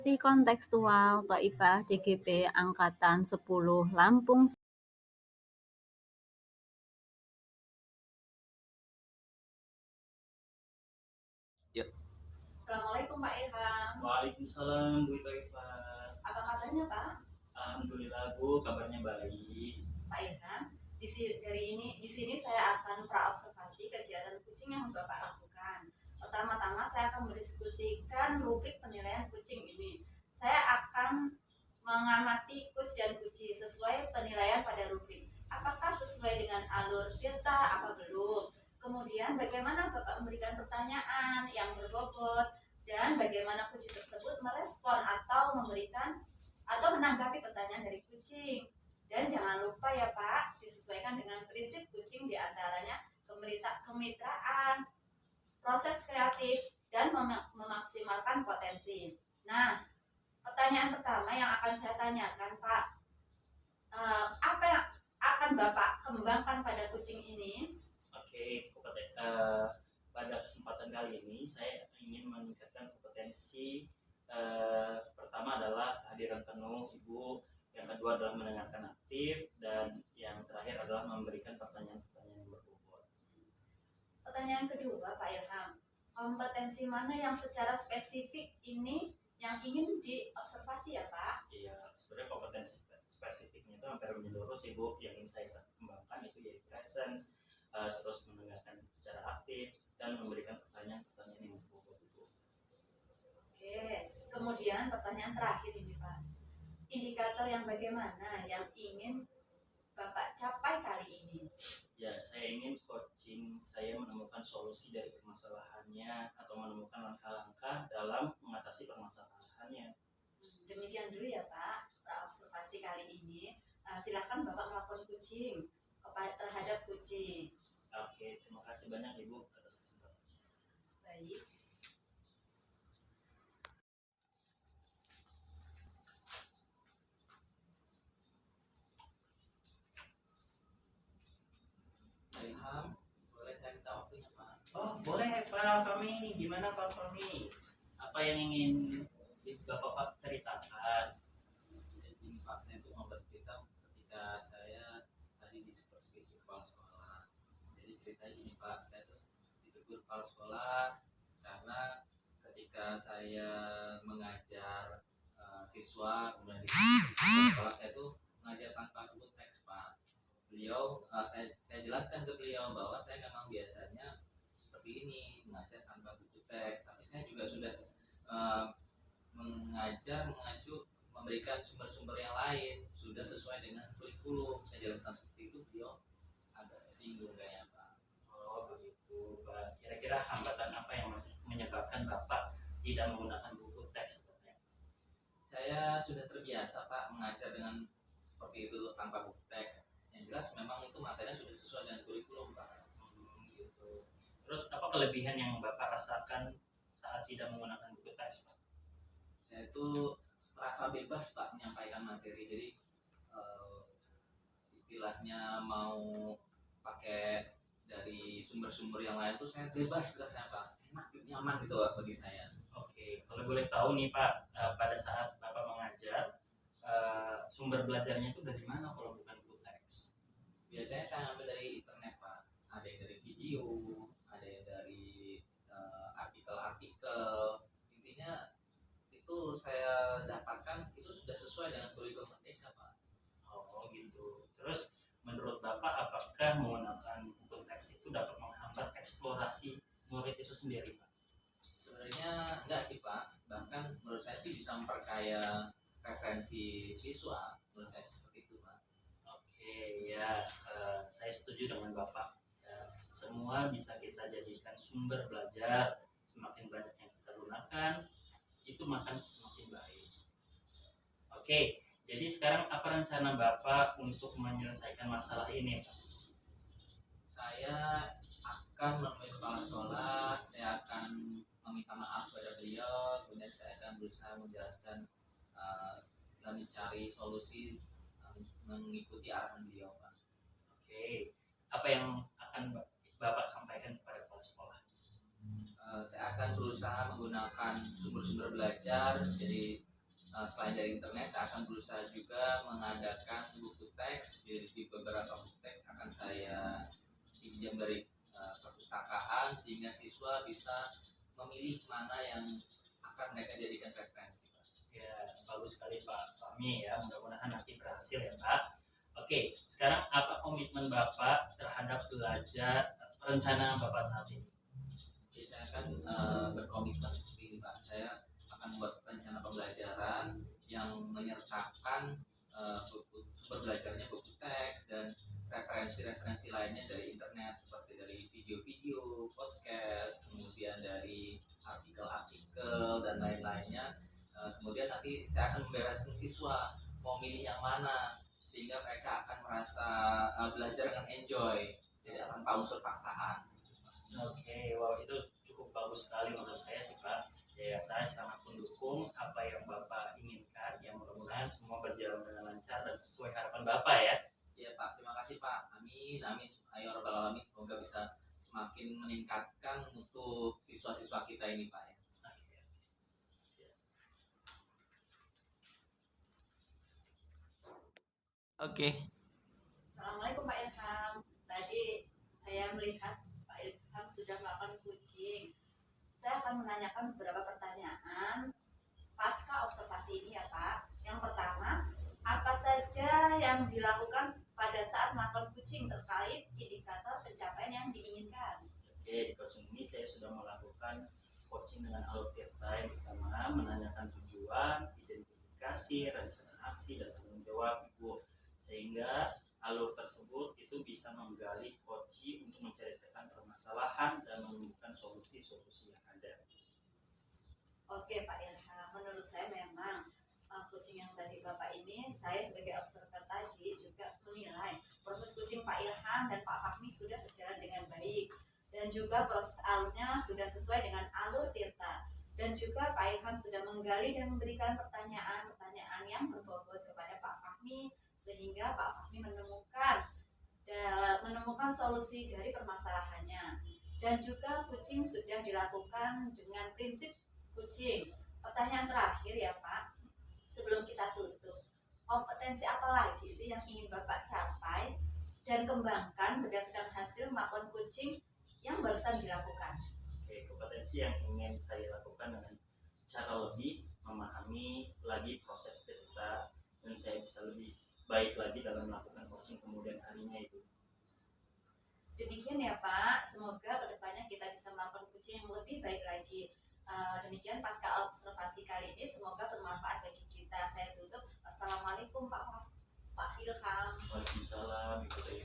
Si kontekstual Thaifah DGP Angkatan 10 Lampung. Yuk. Assalamualaikum Pak Ilham. Waalaikumsalam Bu Thaifah. Apa kabarnya Pak? Alhamdulillah Bu, kabarnya baik. Pak Ilham, di sini saya akan praobservasi kegiatan kucing yang Bapak lakukan. Pertama-tama saya akan mendiskusikan rubrik penilaian kucing ini. Saya akan mengamati kucing dan kuci sesuai penilaian pada rubrik. Apakah sesuai dengan alur delta, apa belum? Kemudian bagaimana Bapak memberikan pertanyaan yang berbobot dan bagaimana kucing tersebut merespon atau menanggapi pertanyaan dari kucing. Dan jangan lupa ya Pak, disesuaikan dengan prinsip kucing diantaranya kemitraan, proses kreatif, dan memaksimalkan potensi. Nah, pertanyaan pertama yang akan saya tanyakan Pak, apa yang akan Bapak kembangkan pada kucing ini? Oke, pada kesempatan kali ini saya ingin meningkatkan kompetensi. Pertama adalah kehadiran penuh Ibu, yang kedua adalah mendengarkan aktif, dan yang terakhir adalah memberikan pertanyaan-pertanyaan yang berbobot. Pertanyaan kedua Pak Ilham, kompetensi mana yang secara spesifik ini yang ingin diobservasi ya Pak? Iya, sebenarnya kompetensi spesifiknya itu hampir menyeluruh sih Bu. Yang ingin saya kembangkan itu yaitu presence, terus mendengarkan secara aktif, dan memberikan pertanyaan-pertanyaan yang berbobot Bu. Oke, kemudian pertanyaan terakhir ini Pak, indikator yang bagaimana yang ingin Bapak capai kali ini? Ya, saya ingin coaching saya menemukan solusi dari permasalahannya atau menemukan langkah-langkah dalam mengatasi permasalahannya. Demikian dulu ya Pak, observasi kali ini. Silakan Bapak melakukan kucing terhadap kucing. Oke, terima kasih banyak Ibu atas kesempatan. Baik. Ilham, boleh saya minta waktunya Pak? Oh, boleh Pak Fahmi. Gimana Pak Fahmi? Apa yang ingin Bapak ceritakan? Jadi Pak, saya itu mau bercerita ketika saya tadi di supervisi kepala sekolah. Jadi ceritanya gini Pak, saya tuh ditegur kepala sekolah karena ketika saya mengajar siswa, kemudian di sekolah saya tuh mengajar tanpa buku teks Pak. Beliau, saya jelaskan ke beliau bahwa saya memang biasanya seperti ini, mengajar tanpa buku teks, tapi saya juga sudah mengacu memberikan sumber-sumber yang lain sudah sesuai dengan kurikulum. Saya jelaskan seperti itu, beliau agak singgung kayaknya Pak. Oh begitu Pak. Kira-kira hambatan apa yang menyebabkan Bapak tidak menggunakan buku teks? Saya sudah terbiasa Pak mengajar dengan seperti itu tanpa buku teks. Yang jelas memang itu materinya sudah sesuai dengan kurikulum Pak. Gitu. Terus apa kelebihan yang Bapak rasakan saat tidak menggunakan buku teks Pak? Saya itu merasa bebas Pak menyampaikan materi. Jadi istilahnya mau pakai dari sumber-sumber yang lain tuh saya bebas rasanya Pak, enak nyaman gitu Pak bagi saya. Oke, kalau boleh tahu nih Pak, pada saat Bapak mengajar, sumber belajarnya itu dari mana kalau bukan buku teks? Biasanya saya ambil dari internet Pak, ada yang dari video, ada yang dari artikel-artikel. Intinya itu saya dapatkan itu sudah sesuai dengan kurikulum Merdeka Pak. Oh gitu. Terus menurut Bapak apakah menggunakan buku teks itu dapat menghambat eksplorasi murid itu sendiri Pak? Sebenarnya enggak sih Pak, bahkan menurut saya sih bisa memperkaya referensi siswa. Menurut saya seperti itu Pak. Oke ya, saya setuju dengan Bapak. Semua bisa kita jadikan sumber belajar. Semakin banyak yang kita gunakan, itu makan semakin baik. Oke, jadi sekarang apa rencana Bapak untuk menyelesaikan masalah ini Pak? Saya akan menemui kepala sekolah, saya akan meminta maaf kepada beliau, kemudian saya akan berusaha menjelaskan dan mencari solusi mengikuti arahan beliau Pak. Oke, apa yang akan Bapak sampaikan kepada kepala sekolah? Saya akan berusaha menggunakan sumber-sumber belajar, jadi selain dari internet, saya akan berusaha juga mengadakan buku teks. Di beberapa buku teks akan saya pinjam dari perpustakaan, sehingga siswa bisa memilih mana yang akan mereka jadikan referensi, Pak. Ya, bagus sekali Pak Fahmi ya. Mudah-mudahan nanti berhasil ya Pak. Oke, sekarang apa komitmen Bapak terhadap belajar rencana Bapak saat ini? Jadi saya akan berkomitmen seperti ini, Pak. Saya akan membuat rencana pembelajaran yang menyertakan buku sumber belajarnya, buku teks dan referensi-referensi lainnya dari internet, seperti dari video-video, podcast, kemudian dari artikel-artikel dan lain-lainnya. Kemudian nanti saya akan membereskan siswa mau milih yang mana, sehingga mereka akan merasa belajar dengan enjoy, tidak tanpa unsur paksaan. Oke, wow itu cukup bagus sekali menurut saya sih Pak. Ya, saya sangat mendukung apa yang Bapak inginkan. Yang mudah-mudahan semua berjalan dengan lancar dan sesuai harapan Bapak ya. Ya Pak, terima kasih Pak. Amin, amin. Ayo Rabbal Alamin, semoga bisa semakin meningkatkan untuk siswa-siswa kita ini Pak ya. Oke, siap. Oke. Assalamualaikum Pak Ilham. Tadi saya melihat Pak Ilham sudah melakukan coaching. Saya akan menanyakan beberapa pertanyaan pasca observasi ini ya Pak. Yang pertama, apa saja yang dilakukan pada saat melakukan coaching terkait indikator pencapaian yang diinginkan? Oke, di coaching ini saya sudah melakukan coaching dengan alur tirta. Yang pertama, menanyakan tujuan, identifikasi, rencana aksi, dan tanggung jawab Ibu. Sehingga alur tersebut itu bisa menggali coaching untuk menceritakan permasalahan dan menemukan solusi-solusi yang ada. Oke Pak Ilham, menurut saya memang coaching yang tadi Bapak ini, saya sebagai observer tadi juga menilai proses coaching Pak Ilham dan Pak Fahmi sudah berjalan dengan baik, dan juga proses alurnya sudah sesuai dengan alur tirta, dan juga Pak Ilham sudah menggali dan memberikan pertanyaan-pertanyaan yang berbobot kepada Pak Fahmi, sehingga Pak Fahmi menemukan solusi dari permasalahannya. Dan juga coaching sudah dilakukan dengan prinsip coaching. Pertanyaan terakhir ya Pak, sebelum kita tutup, kompetensi apa lagi sih yang ingin Bapak capai dan kembangkan berdasarkan hasil melakukan coaching yang barusan dilakukan? Oke, kompetensi yang ingin saya lakukan dengan cara lebih memahami lagi proses cerita, dan saya bisa lebih baik lagi dalam melakukan coaching kemudian harinya itu. Demikian ya Pak, semoga kedepannya kita bisa melakukan coaching yang lebih baik lagi. Demikian pasca observasi kali ini, semoga bermanfaat bagi kita. Saya tutup. Assalamualaikum Pak Ilham. Waalaikumsalam, Ibu Teh.